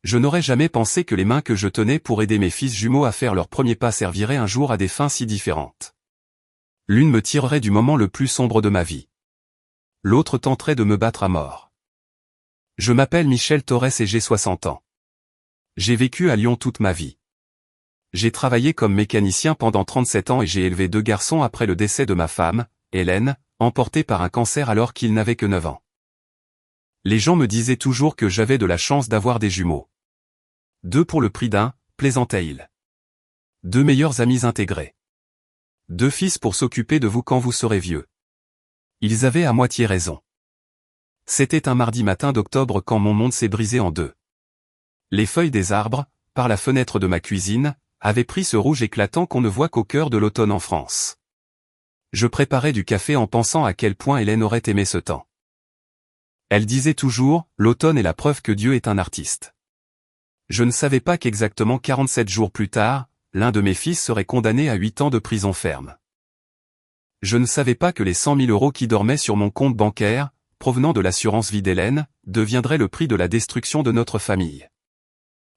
Je n'aurais jamais pensé que les mains que je tenais pour aider mes fils jumeaux à faire leur premier pas serviraient un jour à des fins si différentes. L'une me tirerait du moment le plus sombre de ma vie. L'autre tenterait de me battre à mort. Je m'appelle Michel Torres et j'ai 60 ans. J'ai vécu à Lyon toute ma vie. J'ai travaillé comme mécanicien pendant 37 ans et j'ai élevé 2 garçons après le décès de ma femme, Hélène, emportée par un cancer alors qu'il n'avait que 9 ans. Les gens me disaient toujours que j'avais de la chance d'avoir des jumeaux. 2 pour le prix d'un, plaisantait-il. 2 meilleurs amis intégrés. 2 fils pour s'occuper de vous quand vous serez vieux. Ils avaient à moitié raison. C'était un mardi matin d'octobre quand mon monde s'est brisé en deux. Les feuilles des arbres, par la fenêtre de ma cuisine, avaient pris ce rouge éclatant qu'on ne voit qu'au cœur de l'automne en France. Je préparais du café en pensant à quel point Hélène aurait aimé ce temps. Elle disait toujours, l'automne est la preuve que Dieu est un artiste. Je ne savais pas qu'exactement 47 jours plus tard, l'un de mes fils serait condamné à 8 ans de prison ferme. Je ne savais pas que les 100 000 € qui dormaient sur mon compte bancaire, provenant de l'assurance vie d'Hélène, deviendraient le prix de la destruction de notre famille.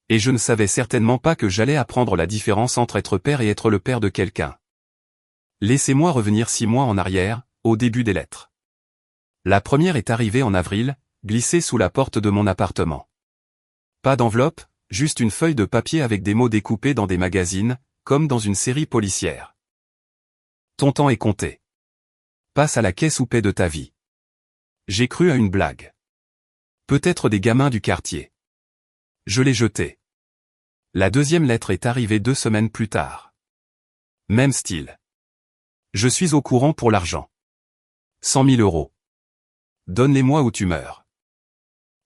Et je ne savais certainement pas que j'allais apprendre la différence entre être père et être le père de quelqu'un. Laissez-moi revenir 6 mois en arrière, au début des lettres. La première est arrivée en avril, glissée sous la porte de mon appartement. Pas d'enveloppe, juste une feuille de papier avec des mots découpés dans des magazines, comme dans une série policière. Ton temps est compté. Passe à la caisse ou paie de ta vie. J'ai cru à une blague. Peut-être des gamins du quartier. Je l'ai jetée. La deuxième lettre est arrivée 2 semaines plus tard. Même style. Je suis au courant pour l'argent. 100 000 €. Donne-les-moi ou tu meurs.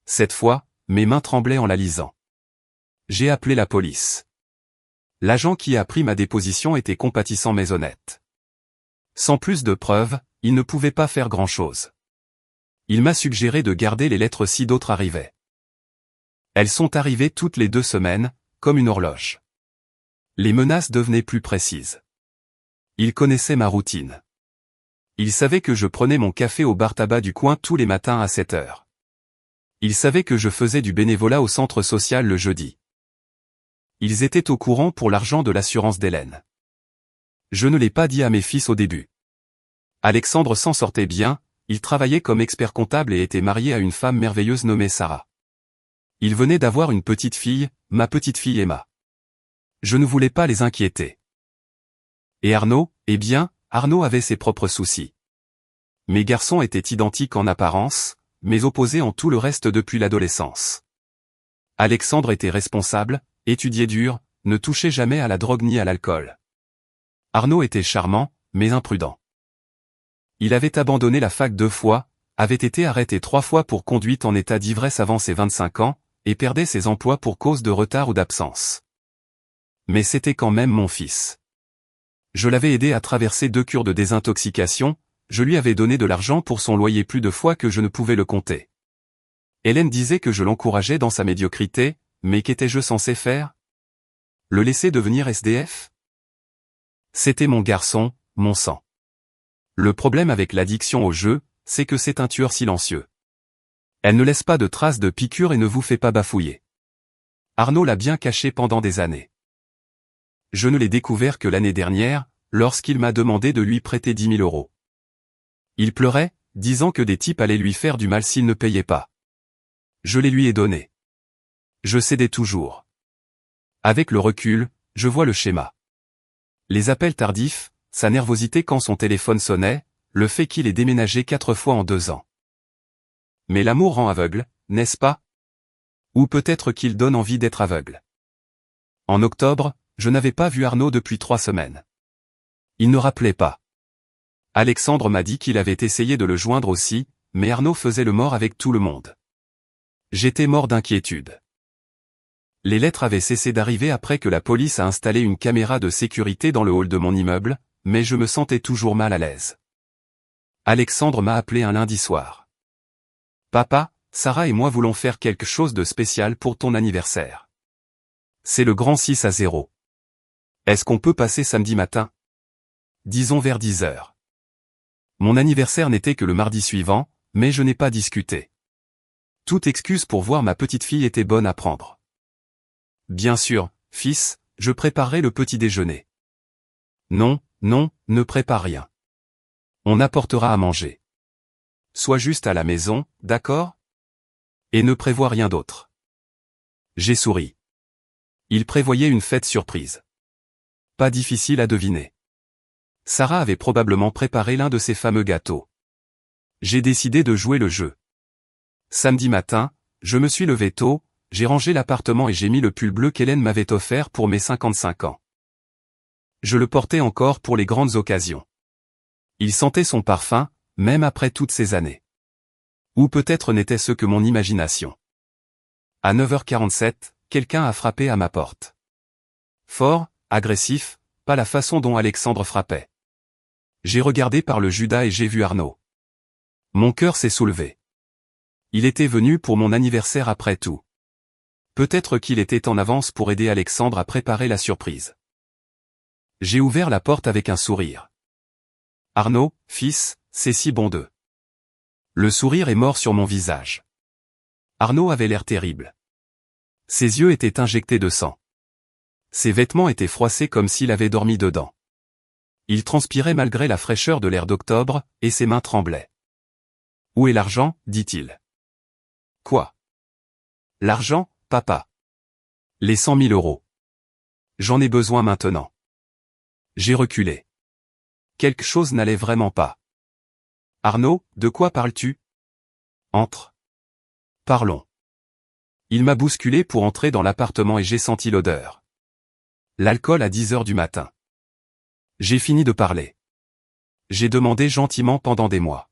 Cette fois, mes mains tremblaient en la lisant. J'ai appelé la police. L'agent qui a pris ma déposition était compatissant mais honnête. Sans plus de preuves, il ne pouvait pas faire grand-chose. Il m'a suggéré de garder les lettres si d'autres arrivaient. Elles sont arrivées toutes les 2 semaines, comme une horloge. Les menaces devenaient plus précises. Il connaissait ma routine. Il savait que je prenais mon café au bar-tabac du coin tous les matins à 7 heures. Il savait que je faisais du bénévolat au centre social le jeudi. Ils étaient au courant pour l'argent de l'assurance d'Hélène. Je ne l'ai pas dit à mes fils au début. Alexandre s'en sortait bien, il travaillait comme expert comptable et était marié à une femme merveilleuse nommée Sarah. Il venait d'avoir une petite fille, ma petite fille Emma. Je ne voulais pas les inquiéter. Et Arnaud, eh bien, Arnaud avait ses propres soucis. Mes garçons étaient identiques en apparence, mais opposés en tout le reste depuis l'adolescence. Alexandre était responsable, étudiait dur, ne touchait jamais à la drogue ni à l'alcool. Arnaud était charmant, mais imprudent. Il avait abandonné la fac 2 fois, avait été arrêté 3 fois pour conduite en état d'ivresse avant ses 25 ans, et perdait ses emplois pour cause de retard ou d'absence. Mais c'était quand même mon fils. Je l'avais aidé à traverser 2 cures de désintoxication, je lui avais donné de l'argent pour son loyer plus de fois que je ne pouvais le compter. Hélène disait que je l'encourageais dans sa médiocrité, mais qu'étais-je censé faire? Le laisser devenir SDF? C'était mon garçon, mon sang. Le problème avec l'addiction au jeu, c'est que c'est un tueur silencieux. Elle ne laisse pas de traces de piqûres et ne vous fait pas bafouiller. Arnaud l'a bien caché pendant des années. Je ne l'ai découvert que l'année dernière, lorsqu'il m'a demandé de lui prêter 10 000 €. Il pleurait, disant que des types allaient lui faire du mal s'il ne payait pas. Je les lui ai donnés. Je cédais toujours. Avec le recul, je vois le schéma. Les appels tardifs, sa nervosité quand son téléphone sonnait, le fait qu'il ait déménagé 4 fois en 2 ans. Mais l'amour rend aveugle, n'est-ce pas? Ou peut-être qu'il donne envie d'être aveugle. En octobre, je n'avais pas vu Arnaud depuis 3 semaines. Il ne rappelait pas. Alexandre m'a dit qu'il avait essayé de le joindre aussi, mais Arnaud faisait le mort avec tout le monde. J'étais mort d'inquiétude. Les lettres avaient cessé d'arriver après que la police a installé une caméra de sécurité dans le hall de mon immeuble, mais je me sentais toujours mal à l'aise. Alexandre m'a appelé un lundi soir. Papa, Sarah et moi voulons faire quelque chose de spécial pour ton anniversaire. C'est le grand 6-0. Est-ce qu'on peut passer samedi matin? Disons vers 10 heures. Mon anniversaire n'était que le mardi suivant, mais je n'ai pas discuté. Toute excuse pour voir ma petite fille était bonne à prendre. Bien sûr, fils, je préparerai le petit déjeuner. Non, non, ne prépare rien. On apportera à manger. Sois juste à la maison, d'accord? Et ne prévois rien d'autre. J'ai souri. Il prévoyait une fête surprise. Pas difficile à deviner. Sarah avait probablement préparé l'un de ces fameux gâteaux. J'ai décidé de jouer le jeu. Samedi matin, je me suis levé tôt, j'ai rangé l'appartement et j'ai mis le pull bleu qu'Hélène m'avait offert pour mes 55 ans. Je le portais encore pour les grandes occasions. Il sentait son parfum, même après toutes ces années. Ou peut-être n'était-ce que mon imagination. À 9h47, quelqu'un a frappé à ma porte. Fort, agressif, pas la façon dont Alexandre frappait. J'ai regardé par le Judas et j'ai vu Arnaud. Mon cœur s'est soulevé. Il était venu pour mon anniversaire après tout. Peut-être qu'il était en avance pour aider Alexandre à préparer la surprise. J'ai ouvert la porte avec un sourire. Arnaud, fils, c'est si bon d'eux. Le sourire est mort sur mon visage. Arnaud avait l'air terrible. Ses yeux étaient injectés de sang. Ses vêtements étaient froissés comme s'il avait dormi dedans. Il transpirait malgré la fraîcheur de l'air d'octobre, et ses mains tremblaient. « Où est l'argent » dit-il. « Quoi ? L'argent, papa. Les 100 000 euros. J'en ai besoin maintenant. » J'ai reculé. Quelque chose n'allait vraiment pas. « Arnaud, de quoi parles-tu ? Entre. Parlons. » Il m'a bousculé pour entrer dans l'appartement et j'ai senti l'odeur. L'alcool à 10h du matin. J'ai fini de parler. J'ai demandé gentiment pendant des mois.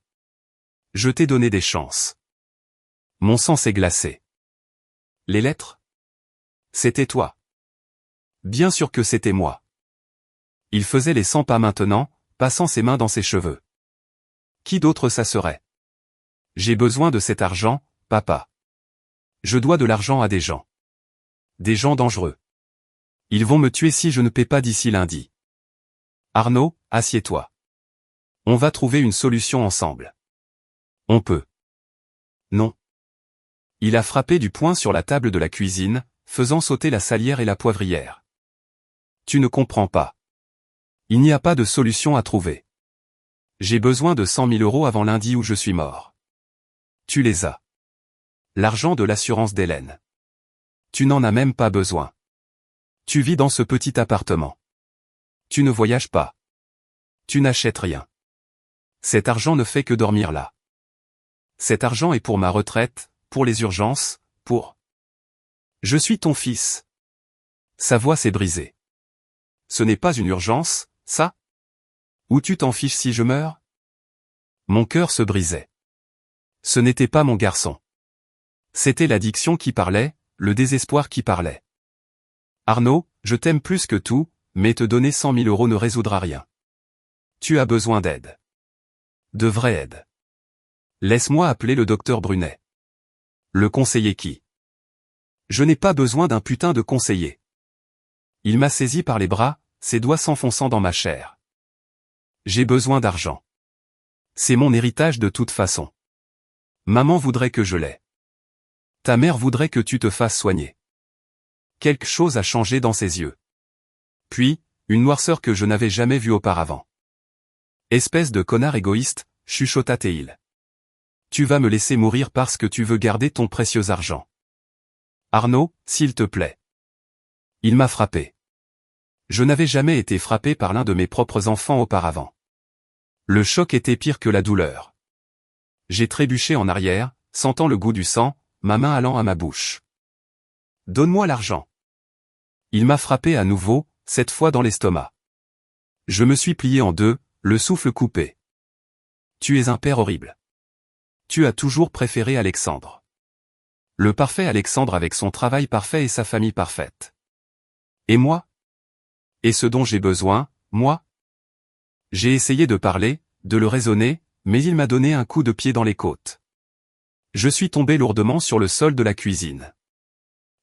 Je t'ai donné des chances. Mon sang s'est glacé. Les lettres ? C'était toi. Bien sûr que c'était moi. Il faisait les 100 pas maintenant, passant ses mains dans ses cheveux. Qui d'autre ça serait ? J'ai besoin de cet argent, papa. Je dois de l'argent à des gens. Des gens dangereux. Ils vont me tuer si je ne paie pas d'ici lundi. Arnaud, assieds-toi. On va trouver une solution ensemble. On peut. Non. Il a frappé du poing sur la table de la cuisine, faisant sauter la salière et la poivrière. Tu ne comprends pas. Il n'y a pas de solution à trouver. J'ai besoin de 100 000 euros avant lundi ou je suis mort. Tu les as. L'argent de l'assurance d'Hélène. Tu n'en as même pas besoin. Tu vis dans ce petit appartement. Tu ne voyages pas. Tu n'achètes rien. Cet argent ne fait que dormir là. Cet argent est pour ma retraite, pour les urgences, pour... Je suis ton fils. Sa voix s'est brisée. Ce n'est pas une urgence, ça ? Ou tu t'en fiches si je meurs ? Mon cœur se brisait. Ce n'était pas mon garçon. C'était l'addiction qui parlait, le désespoir qui parlait. Arnaud, je t'aime plus que tout, mais te donner 100 000 euros ne résoudra rien. Tu as besoin d'aide. De vraie aide. Laisse-moi appeler le docteur Brunet. Le conseiller qui ? Je n'ai pas besoin d'un putain de conseiller. Il m'a saisi par les bras, ses doigts s'enfonçant dans ma chair. J'ai besoin d'argent. C'est mon héritage de toute façon. Maman voudrait que je l'aie. Ta mère voudrait que tu te fasses soigner. Quelque chose a changé dans ses yeux. Puis, une noirceur que je n'avais jamais vue auparavant. Espèce de connard égoïste, chuchota-t-il. Tu vas me laisser mourir parce que tu veux garder ton précieux argent. Arnaud, s'il te plaît. Il m'a frappé. Je n'avais jamais été frappé par l'un de mes propres enfants auparavant. Le choc était pire que la douleur. J'ai trébuché en arrière, sentant le goût du sang, ma main allant à ma bouche. Donne-moi l'argent. Il m'a frappé à nouveau, cette fois dans l'estomac. Je me suis plié en deux, le souffle coupé. Tu es un père horrible. Tu as toujours préféré Alexandre. Le parfait Alexandre avec son travail parfait et sa famille parfaite. Et moi ? Et ce dont j'ai besoin, moi ? J'ai essayé de parler, de le raisonner, mais il m'a donné un coup de pied dans les côtes. Je suis tombé lourdement sur le sol de la cuisine.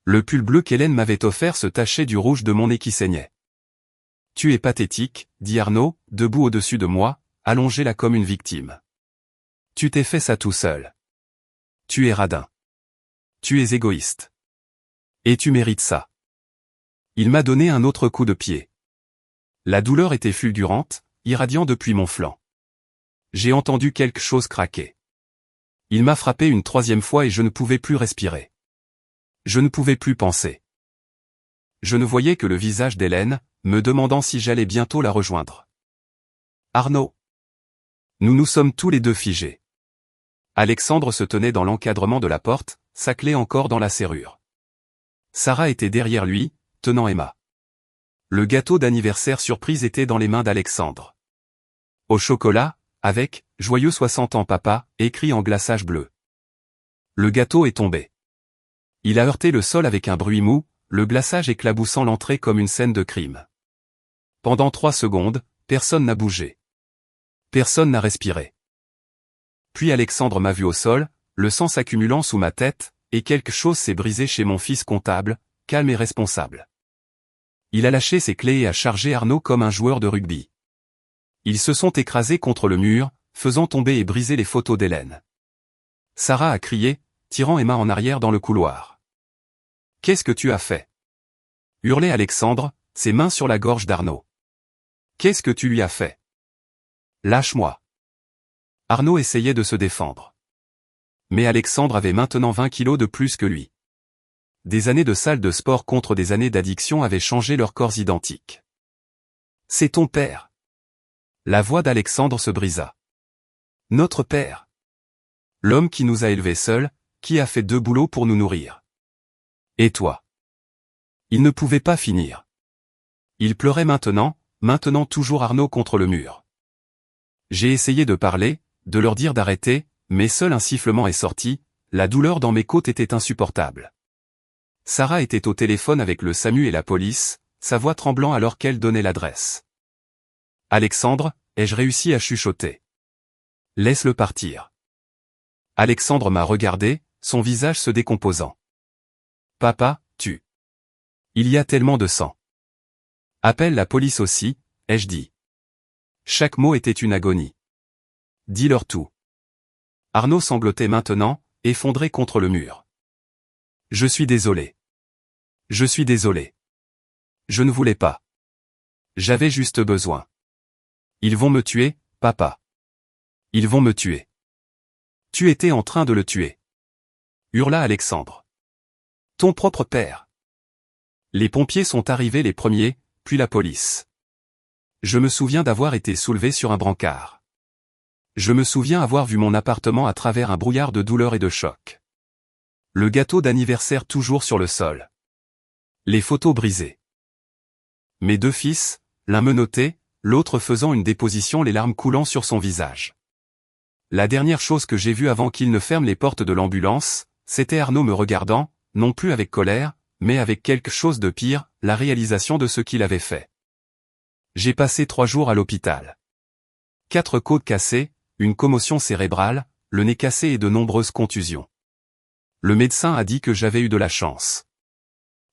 Le pull bleu qu'Hélène m'avait offert se tachait du rouge de mon nez qui saignait. Tu es pathétique, dit Arnaud, debout au-dessus de moi, allongé là comme une victime. Tu t'es fait ça tout seul. Tu es radin. Tu es égoïste. Et tu mérites ça. Il m'a donné un autre coup de pied. La douleur était fulgurante, irradiant depuis mon flanc. J'ai entendu quelque chose craquer. Il m'a frappé une troisième fois et je ne pouvais plus respirer. Je ne pouvais plus penser. Je ne voyais que le visage d'Hélène, me demandant si j'allais bientôt la rejoindre. Arnaud. Nous nous sommes tous les deux figés. Alexandre se tenait dans l'encadrement de la porte, sa clé encore dans la serrure. Sarah était derrière lui, tenant Emma. Le gâteau d'anniversaire surprise était dans les mains d'Alexandre. Au chocolat, avec « Joyeux 60 ans papa » écrit en glaçage bleu. Le gâteau est tombé. Il a heurté le sol avec un bruit mou, le glaçage éclaboussant l'entrée comme une scène de crime. Pendant 3 secondes, personne n'a bougé. Personne n'a respiré. Puis Alexandre m'a vu au sol, le sang s'accumulant sous ma tête, et quelque chose s'est brisé chez mon fils comptable, calme et responsable. Il a lâché ses clés et a chargé Arnaud comme un joueur de rugby. Ils se sont écrasés contre le mur, faisant tomber et briser les photos d'Hélène. Sarah a crié, tirant Emma en arrière dans le couloir. « Qu'est-ce que tu as fait » hurlait Alexandre, ses mains sur la gorge d'Arnaud. « Qu'est-ce que tu lui as fait »« Lâche-moi » Arnaud essayait de se défendre. Mais Alexandre avait maintenant 20 kilos de plus que lui. Des années de salle de sport contre des années d'addiction avaient changé leurs corps identiques. « C'est ton père » La voix d'Alexandre se brisa. « Notre père. L'homme qui nous a élevés seuls, qui a fait 2 boulots pour nous nourrir. Et toi ?» Il ne pouvait pas finir. Il pleurait maintenant toujours Arnaud contre le mur. J'ai essayé de parler, de leur dire d'arrêter, mais seul un sifflement est sorti, la douleur dans mes côtes était insupportable. Sarah était au téléphone avec le SAMU et la police, sa voix tremblant alors qu'elle donnait l'adresse. « Alexandre, ai-je réussi à chuchoter ? Laisse-le partir. » Alexandre m'a regardé, son visage se décomposant. « Papa, tu. Il y a tellement de sang. Appelle la police aussi, ai-je dit. » Chaque mot était une agonie. « Dis-leur tout. » Arnaud sanglotait maintenant, effondré contre le mur. « Je suis désolé. Je suis désolé. Je ne voulais pas. J'avais juste besoin. Ils vont me tuer, papa. Ils vont me tuer. » « Tu étais en train de le tuer. » hurla Alexandre. « Ton propre père. » Les pompiers sont arrivés les premiers, puis la police. Je me souviens d'avoir été soulevé sur un brancard. Je me souviens avoir vu mon appartement à travers un brouillard de douleur et de choc. Le gâteau d'anniversaire toujours sur le sol. Les photos brisées. Mes 2 fils, l'un menotté, l'autre faisant une déposition, les larmes coulant sur son visage. La dernière chose que j'ai vue avant qu'il ne ferme les portes de l'ambulance, c'était Arnaud me regardant, non plus avec colère, mais avec quelque chose de pire, la réalisation de ce qu'il avait fait. J'ai passé 3 jours à l'hôpital. 4 côtes cassées, une commotion cérébrale, le nez cassé et de nombreuses contusions. Le médecin a dit que j'avais eu de la chance.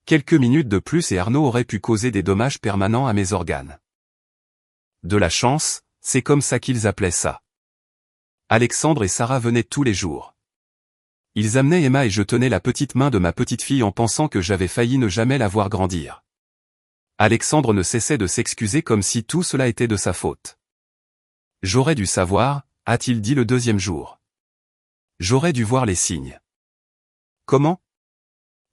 Quelques minutes de plus et Arnaud aurait pu causer des dommages permanents à mes organes. De la chance, c'est comme ça qu'ils appelaient ça. Alexandre et Sarah venaient tous les jours. Ils amenaient Emma et je tenais la petite main de ma petite fille en pensant que j'avais failli ne jamais la voir grandir. Alexandre ne cessait de s'excuser comme si tout cela était de sa faute. « J'aurais dû savoir », a-t-il dit le 2e jour. « J'aurais dû voir les signes. »« Comment ?»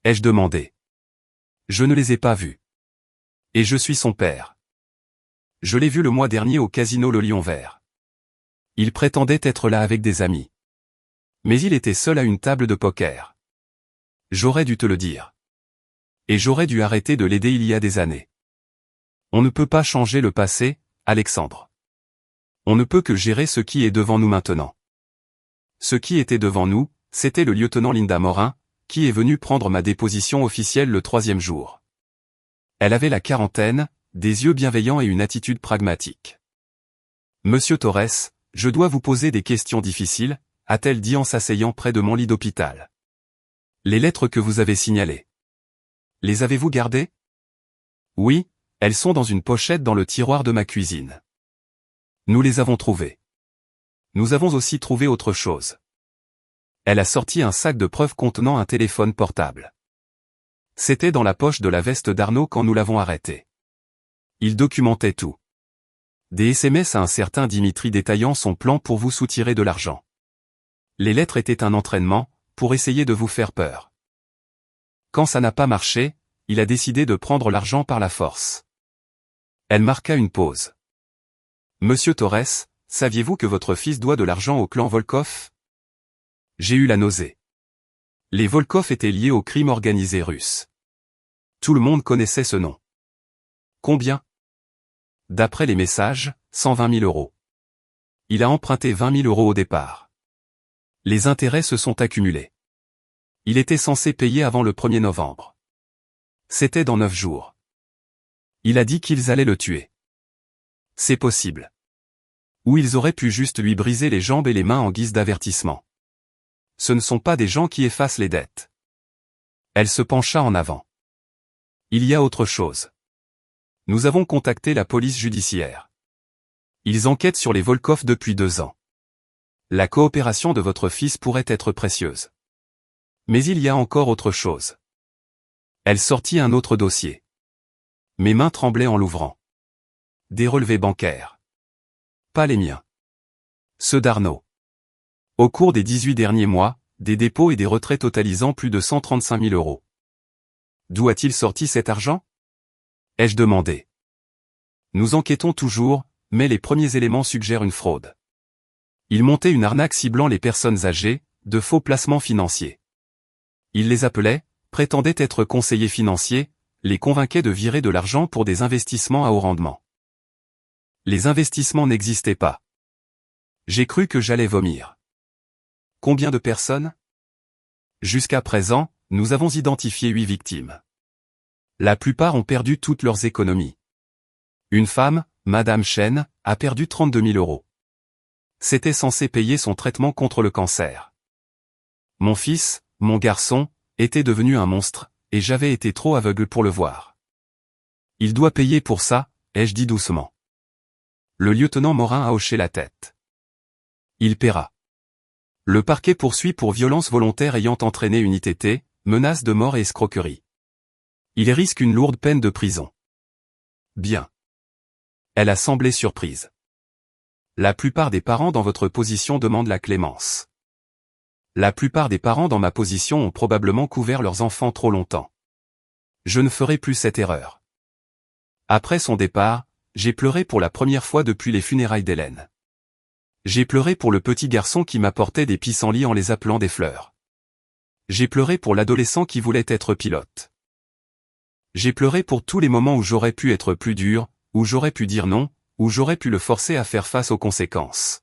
ai-je demandé. « Je ne les ai pas vus. Et je suis son père. Je l'ai vu le mois dernier au casino Le Lion Vert. Il prétendait être là avec des amis. Mais il était seul à une table de poker. J'aurais dû te le dire. Et j'aurais dû arrêter de l'aider il y a des années. On ne peut pas changer le passé, Alexandre. On ne peut que gérer ce qui est devant nous maintenant. Ce qui était devant nous, c'était le lieutenant Linda Morin, qui est venu prendre ma déposition officielle le 3e jour. Elle avait la quarantaine, des yeux bienveillants et une attitude pragmatique. « Monsieur Torres, je dois vous poser des questions difficiles, » a-t-elle dit en s'asseyant près de mon lit d'hôpital. « Les lettres que vous avez signalées. Les avez-vous gardées ? » ?»« Oui, elles sont dans une pochette dans le tiroir de ma cuisine. »« Nous les avons trouvées. Nous avons aussi trouvé autre chose. » Elle a sorti un sac de preuves contenant un téléphone portable. C'était dans la poche de la veste d'Arnaud quand nous l'avons arrêté. Il documentait tout. Des SMS à un certain Dimitri détaillant son plan pour vous soutirer de l'argent. Les lettres étaient un entraînement, pour essayer de vous faire peur. Quand ça n'a pas marché, il a décidé de prendre l'argent par la force. Elle marqua une pause. Monsieur Torres, saviez-vous que votre fils doit de l'argent au clan Volkov? J'ai eu la nausée. Les Volkov étaient liés au crime organisé russe. Tout le monde connaissait ce nom. Combien? D'après les messages, 120 000 euros. Il a emprunté 20 000 euros au départ. Les intérêts se sont accumulés. Il était censé payer avant le 1er novembre. C'était dans 9 jours. Il a dit qu'ils allaient le tuer. C'est possible. Ou ils auraient pu juste lui briser les jambes et les mains en guise d'avertissement. Ce ne sont pas des gens qui effacent les dettes. Elle se pencha en avant. Il y a autre chose. Nous avons contacté la police judiciaire. Ils enquêtent sur les Volkov depuis 2 ans. La coopération de votre fils pourrait être précieuse. Mais il y a encore autre chose. Elle sortit un autre dossier. Mes mains tremblaient en l'ouvrant. Des relevés bancaires. Pas les miens. Ceux d'Arnaud. Au cours des 18 derniers mois, des dépôts et des retraits totalisant plus de 135 000 euros. D'où a-t-il sorti cet argent? Ai-je demandé. Nous enquêtons toujours, mais les premiers éléments suggèrent une fraude. Il montait une arnaque ciblant les personnes âgées, de faux placements financiers. Il les appelait, prétendait être conseiller financier, les convainquait de virer de l'argent pour des investissements à haut rendement. Les investissements n'existaient pas. J'ai cru que j'allais vomir. Combien de personnes? Jusqu'à présent, nous avons identifié 8 victimes. La plupart ont perdu toutes leurs économies. Une femme, Madame Chen, a perdu 32 000 euros. C'était censé payer son traitement contre le cancer. Mon fils, mon garçon, était devenu un monstre, et j'avais été trop aveugle pour le voir. Il doit payer pour ça, ai-je dit doucement. Le lieutenant Morin a hoché la tête. Il paiera. Le parquet poursuit pour violence volontaire ayant entraîné une ITT, menace de mort et escroquerie. Il risque une lourde peine de prison. Bien. Elle a semblé surprise. La plupart des parents dans votre position demandent la clémence. La plupart des parents dans ma position ont probablement couvert leurs enfants trop longtemps. Je ne ferai plus cette erreur. Après son départ, j'ai pleuré pour la première fois depuis les funérailles d'Hélène. J'ai pleuré pour le petit garçon qui m'apportait des pissenlits en les appelant des fleurs. J'ai pleuré pour l'adolescent qui voulait être pilote. J'ai pleuré pour tous les moments où j'aurais pu être plus dur, où j'aurais pu dire non, où j'aurais pu le forcer à faire face aux conséquences.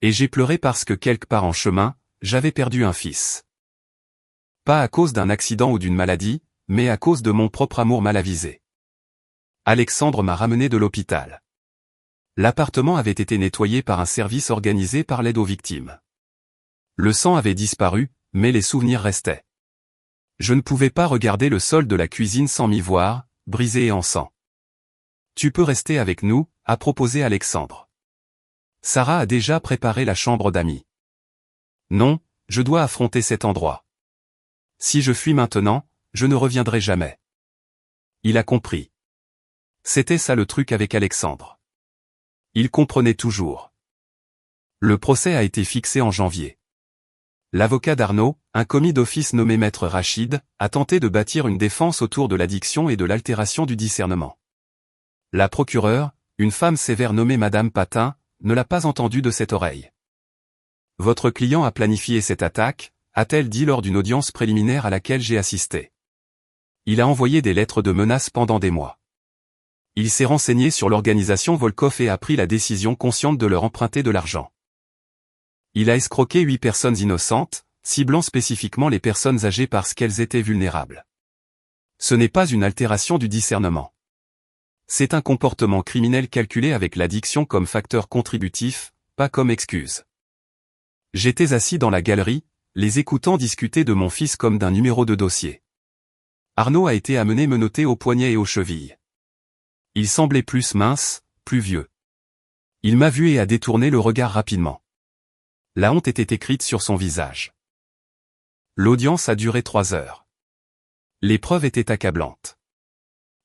Et j'ai pleuré parce que quelque part en chemin, j'avais perdu un fils. Pas à cause d'un accident ou d'une maladie, mais à cause de mon propre amour mal avisé. Alexandre m'a ramené de l'hôpital. L'appartement avait été nettoyé par un service organisé par l'aide aux victimes. Le sang avait disparu, mais les souvenirs restaient. Je ne pouvais pas regarder le sol de la cuisine sans m'y voir, brisé et en sang. Tu peux rester avec nous, a proposé Alexandre. Sarah a déjà préparé la chambre d'amis. Non, je dois affronter cet endroit. Si je fuis maintenant, je ne reviendrai jamais. Il a compris. C'était ça le truc avec Alexandre. Il comprenait toujours. Le procès a été fixé en janvier. L'avocat d'Arnaud, un commis d'office nommé Maître Rachid, a tenté de bâtir une défense autour de l'addiction et de l'altération du discernement. La procureure, une femme sévère nommée Madame Patin, ne l'a pas entendu de cette oreille. Votre client a planifié cette attaque, a-t-elle dit lors d'une audience préliminaire à laquelle j'ai assisté. Il a envoyé des lettres de menaces pendant des mois. Il s'est renseigné sur l'organisation Volkov et a pris la décision consciente de leur emprunter de l'argent. Il a escroqué 8 personnes innocentes, ciblant spécifiquement les personnes âgées parce qu'elles étaient vulnérables. Ce n'est pas une altération du discernement. C'est un comportement criminel calculé avec l'addiction comme facteur contributif, pas comme excuse. J'étais assis dans la galerie, les écoutant discuter de mon fils comme d'un numéro de dossier. Arnaud a été amené menotté aux poignets et aux chevilles. Il semblait plus mince, plus vieux. Il m'a vu et a détourné le regard rapidement. La honte était écrite sur son visage. L'audience a duré 3 heures. Les preuves étaient accablantes.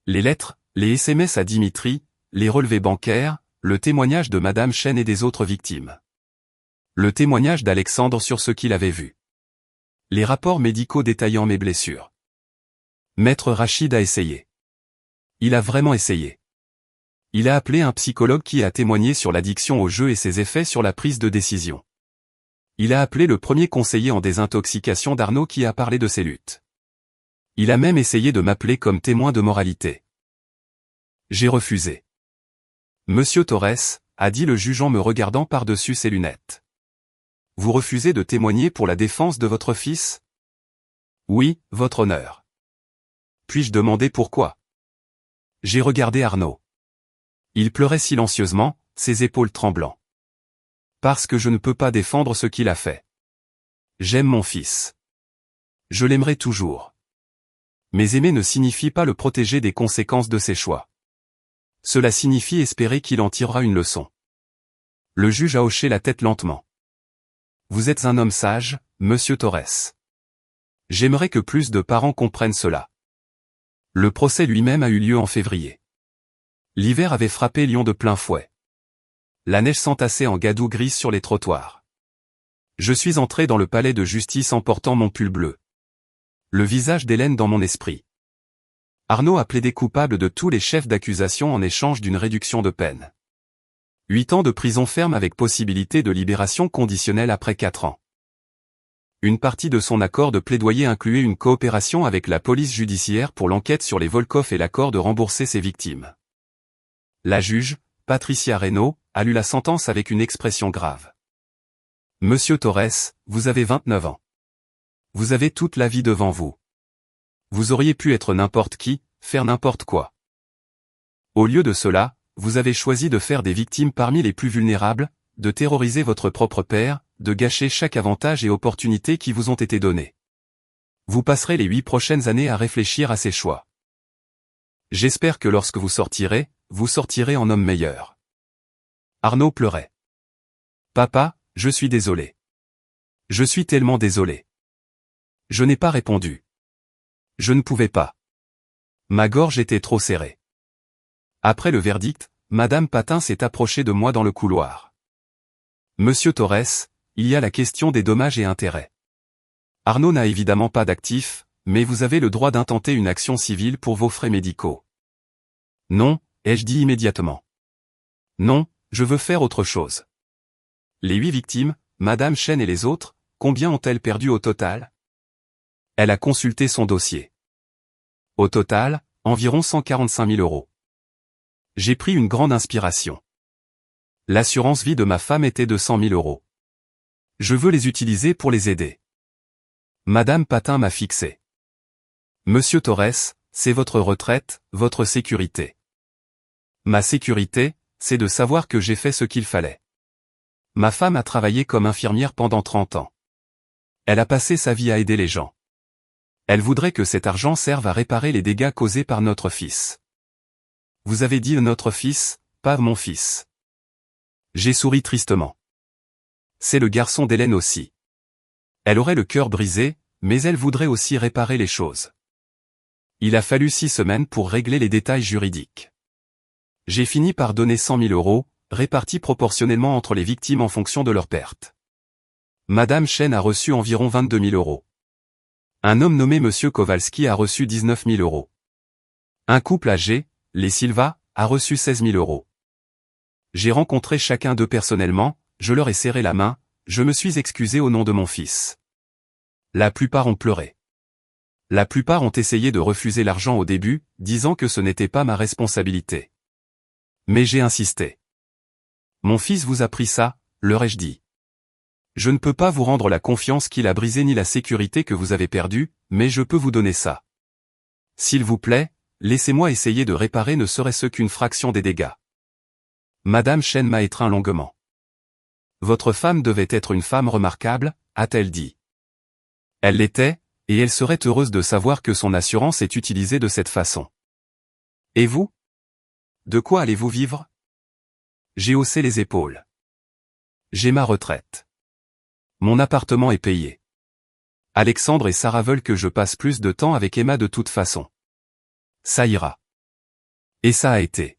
Les lettres, les SMS à Dimitri, les relevés bancaires, le témoignage de Madame Chen et des autres victimes. Le témoignage d'Alexandre sur ce qu'il avait vu. Les rapports médicaux détaillant mes blessures. Maître Rachid a essayé. Il a vraiment essayé. Il a appelé un psychologue qui a témoigné sur l'addiction au jeu et ses effets sur la prise de décision. Il a appelé le premier conseiller en désintoxication d'Arnaud qui a parlé de ses luttes. Il a même essayé de m'appeler comme témoin de moralité. J'ai refusé. Monsieur Torres, a dit le juge en me regardant par-dessus ses lunettes. Vous refusez de témoigner pour la défense de votre fils? Oui, votre honneur. Puis-je demander pourquoi? J'ai regardé Arnaud. Il pleurait silencieusement, ses épaules tremblant. Parce que je ne peux pas défendre ce qu'il a fait. J'aime mon fils. Je l'aimerai toujours. Mais aimer ne signifie pas le protéger des conséquences de ses choix. Cela signifie espérer qu'il en tirera une leçon. Le juge a hoché la tête lentement. Vous êtes un homme sage, monsieur Torres. J'aimerais que plus de parents comprennent cela. Le procès lui-même a eu lieu en février. L'hiver avait frappé Lyon de plein fouet. La neige s'entassait en gadoue grise sur les trottoirs. Je suis entré dans le palais de justice en portant mon pull bleu. Le visage d'Hélène dans mon esprit. Arnaud a plaidé coupable de tous les chefs d'accusation en échange d'une réduction de peine. 8 ans de prison ferme avec possibilité de libération conditionnelle après 4 ans. Une partie de son accord de plaidoyer incluait une coopération avec la police judiciaire pour l'enquête sur les Volkov et l'accord de rembourser ses victimes. La juge, Patricia Reynaud, a lu la sentence avec une expression grave. Monsieur Torres, vous avez 29 ans. Vous avez toute la vie devant vous. Vous auriez pu être n'importe qui, faire n'importe quoi. Au lieu de cela, vous avez choisi de faire des victimes parmi les plus vulnérables, de terroriser votre propre père, de gâcher chaque avantage et opportunité qui vous ont été donnés. Vous passerez les 8 prochaines années à réfléchir à ces choix. J'espère que lorsque vous sortirez en homme meilleur. Arnaud pleurait. Papa, je suis désolé. Je suis tellement désolé. Je n'ai pas répondu. Je ne pouvais pas. Ma gorge était trop serrée. Après le verdict, Madame Patin s'est approchée de moi dans le couloir. Monsieur Torres, il y a la question des dommages et intérêts. Arnaud n'a évidemment pas d'actif, mais vous avez le droit d'intenter une action civile pour vos frais médicaux. Non, ai-je dit immédiatement. Non, je veux faire autre chose. Les 8 victimes, Madame Chen et les autres, combien ont-elles perdu au total? Elle a consulté son dossier. Au total, environ 145 000 €. J'ai pris une grande inspiration. L'assurance vie de ma femme était de 100 000 €. Je veux les utiliser pour les aider. Madame Patin m'a fixé. Monsieur Torres, c'est votre retraite, votre sécurité. Ma sécurité, c'est de savoir que j'ai fait ce qu'il fallait. Ma femme a travaillé comme infirmière pendant 30 ans. Elle a passé sa vie à aider les gens. Elle voudrait que cet argent serve à réparer les dégâts causés par notre fils. Vous avez dit notre fils, pas mon fils. J'ai souri tristement. C'est le garçon d'Hélène aussi. Elle aurait le cœur brisé, mais elle voudrait aussi réparer les choses. Il a fallu 6 semaines pour régler les détails juridiques. J'ai fini par donner 100 000 €, répartis proportionnellement entre les victimes en fonction de leurs pertes. Madame Chen a reçu environ 22 000 €. Un homme nommé Monsieur Kowalski a reçu 19 000 €. Un couple âgé, les Silva, a reçu 16 000 €. J'ai rencontré chacun d'eux personnellement, je leur ai serré la main, je me suis excusé au nom de mon fils. La plupart ont pleuré. La plupart ont essayé de refuser l'argent au début, disant que ce n'était pas ma responsabilité. Mais j'ai insisté. Mon fils vous a pris ça, leur ai-je dit. Je ne peux pas vous rendre la confiance qu'il a brisée ni la sécurité que vous avez perdue, mais je peux vous donner ça. S'il vous plaît, laissez-moi essayer de réparer ne serait-ce qu'une fraction des dégâts. Madame Chen m'a étreint longuement. Votre femme devait être une femme remarquable, a-t-elle dit. Elle l'était, et elle serait heureuse de savoir que son assurance est utilisée de cette façon. Et vous? De quoi allez-vous vivre? J'ai haussé les épaules. J'ai ma retraite. Mon appartement est payé. Alexandre et Sarah veulent que je passe plus de temps avec Emma de toute façon. Ça ira. Et ça a été.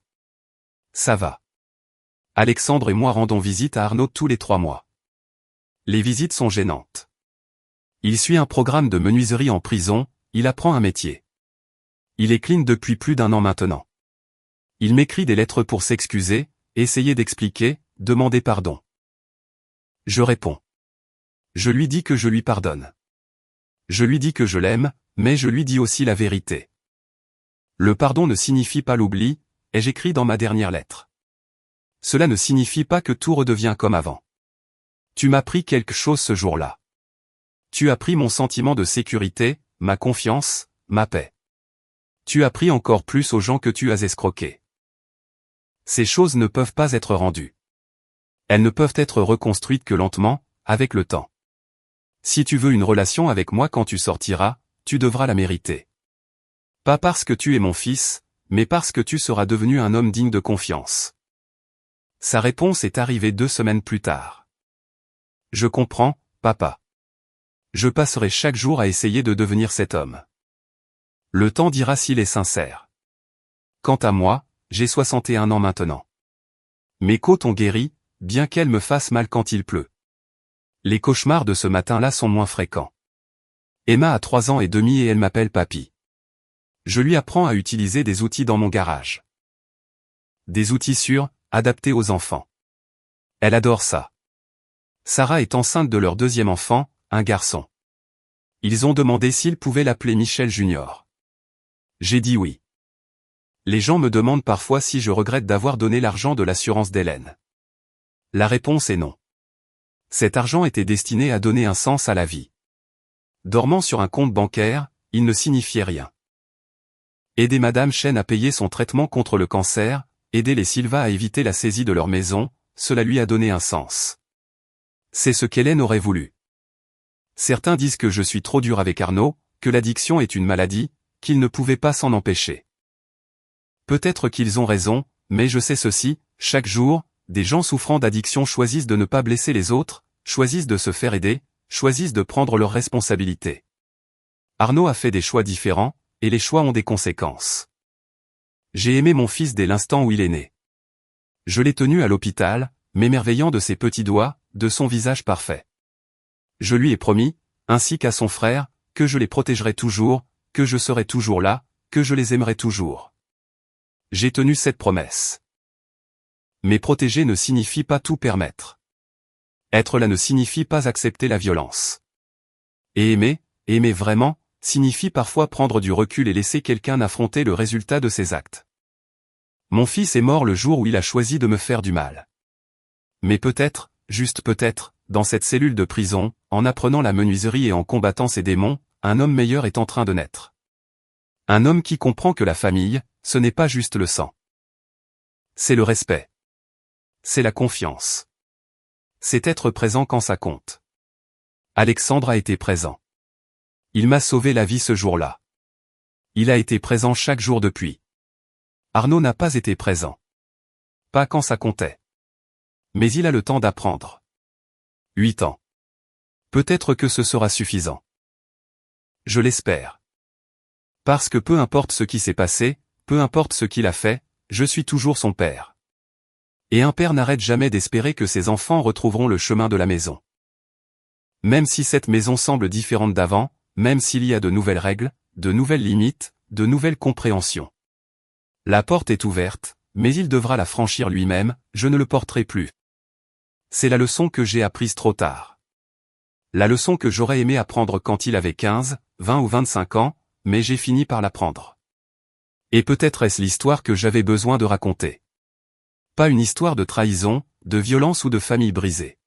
Ça va. Alexandre et moi rendons visite à Arnaud tous les 3 mois. Les visites sont gênantes. Il suit un programme de menuiserie en prison, il apprend un métier. Il est clean depuis plus d'1 an maintenant. Il m'écrit des lettres pour s'excuser, essayer d'expliquer, demander pardon. Je réponds. Je lui dis que je lui pardonne. Je lui dis que je l'aime, mais je lui dis aussi la vérité. Le pardon ne signifie pas l'oubli, ai-je écrit dans ma dernière lettre. Cela ne signifie pas que tout redevient comme avant. Tu m'as pris quelque chose ce jour-là. Tu as pris mon sentiment de sécurité, ma confiance, ma paix. Tu as pris encore plus aux gens que tu as escroqués. Ces choses ne peuvent pas être rendues. Elles ne peuvent être reconstruites que lentement, avec le temps. Si tu veux une relation avec moi quand tu sortiras, tu devras la mériter. Pas parce que tu es mon fils, mais parce que tu seras devenu un homme digne de confiance. Sa réponse est arrivée 2 semaines plus tard. Je comprends, papa. Je passerai chaque jour à essayer de devenir cet homme. Le temps dira s'il est sincère. Quant à moi, j'ai 61 ans maintenant. Mes côtes ont guéri, bien qu'elles me fassent mal quand il pleut. Les cauchemars de ce matin-là sont moins fréquents. Emma a 3 ans et demi et elle m'appelle papy. Je lui apprends à utiliser des outils dans mon garage. Des outils sûrs, adaptés aux enfants. Elle adore ça. Sarah est enceinte de leur 2e enfant, un garçon. Ils ont demandé s'ils pouvaient l'appeler Michel Junior. J'ai dit oui. Les gens me demandent parfois si je regrette d'avoir donné l'argent de l'assurance d'Hélène. La réponse est non. Cet argent était destiné à donner un sens à la vie. Dormant sur un compte bancaire, il ne signifiait rien. Aider Madame Chen à payer son traitement contre le cancer, aider les Silva à éviter la saisie de leur maison, cela lui a donné un sens. C'est ce qu'Hélène aurait voulu. Certains disent que je suis trop dur avec Arnaud, que l'addiction est une maladie, qu'il ne pouvait pas s'en empêcher. Peut-être qu'ils ont raison, mais je sais ceci, chaque jour, des gens souffrant d'addiction choisissent de ne pas blesser les autres, choisissent de se faire aider, choisissent de prendre leurs responsabilités. Arnaud a fait des choix différents, et les choix ont des conséquences. J'ai aimé mon fils dès l'instant où il est né. Je l'ai tenu à l'hôpital, m'émerveillant de ses petits doigts, de son visage parfait. Je lui ai promis, ainsi qu'à son frère, que je les protégerai toujours, que je serai toujours là, que je les aimerai toujours. J'ai tenu cette promesse. Mais protéger ne signifie pas tout permettre. Être là ne signifie pas accepter la violence. Et aimer vraiment, signifie parfois prendre du recul et laisser quelqu'un affronter le résultat de ses actes. Mon fils est mort le jour où il a choisi de me faire du mal. Mais peut-être, juste peut-être, dans cette cellule de prison, en apprenant la menuiserie et en combattant ses démons, un homme meilleur est en train de naître. Un homme qui comprend que la famille, ce n'est pas juste le sang. C'est le respect. C'est la confiance. C'est être présent quand ça compte. Alexandre a été présent. Il m'a sauvé la vie ce jour-là. Il a été présent chaque jour depuis. Arnaud n'a pas été présent. Pas quand ça comptait. Mais il a le temps d'apprendre. 8 ans. Peut-être que ce sera suffisant. Je l'espère. Parce que peu importe ce qui s'est passé, peu importe ce qu'il a fait, je suis toujours son père. Et un père n'arrête jamais d'espérer que ses enfants retrouveront le chemin de la maison. Même si cette maison semble différente d'avant, même s'il y a de nouvelles règles, de nouvelles limites, de nouvelles compréhensions. La porte est ouverte, mais il devra la franchir lui-même, je ne le porterai plus. C'est la leçon que j'ai apprise trop tard. La leçon que j'aurais aimé apprendre quand il avait 15, 20 ou 25 ans, mais j'ai fini par l'apprendre. Et peut-être est-ce l'histoire que j'avais besoin de raconter. Pas une histoire de trahison, de violence ou de famille brisée.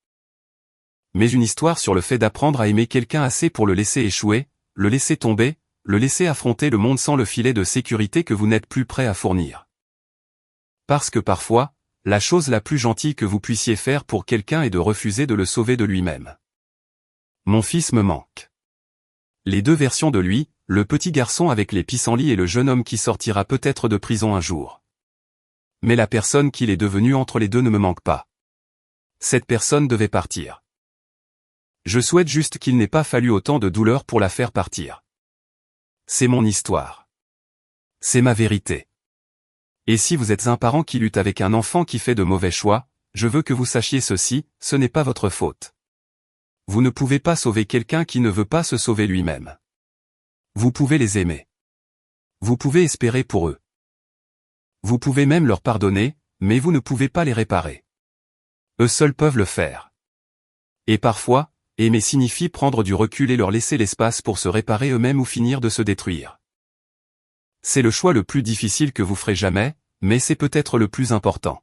Mais une histoire sur le fait d'apprendre à aimer quelqu'un assez pour le laisser échouer, le laisser tomber, le laisser affronter le monde sans le filet de sécurité que vous n'êtes plus prêt à fournir. Parce que parfois, la chose la plus gentille que vous puissiez faire pour quelqu'un est de refuser de le sauver de lui-même. Mon fils me manque. Les 2 versions de lui, le petit garçon avec les pissenlits et le jeune homme qui sortira peut-être de prison un jour. Mais la personne qu'il est devenu entre les deux ne me manque pas. Cette personne devait partir. Je souhaite juste qu'il n'ait pas fallu autant de douleur pour la faire partir. C'est mon histoire. C'est ma vérité. Et si vous êtes un parent qui lutte avec un enfant qui fait de mauvais choix, je veux que vous sachiez ceci, ce n'est pas votre faute. Vous ne pouvez pas sauver quelqu'un qui ne veut pas se sauver lui-même. Vous pouvez les aimer. Vous pouvez espérer pour eux. Vous pouvez même leur pardonner, mais vous ne pouvez pas les réparer. Eux seuls peuvent le faire. Et parfois, aimer signifie prendre du recul et leur laisser l'espace pour se réparer eux-mêmes ou finir de se détruire. C'est le choix le plus difficile que vous ferez jamais, mais c'est peut-être le plus important.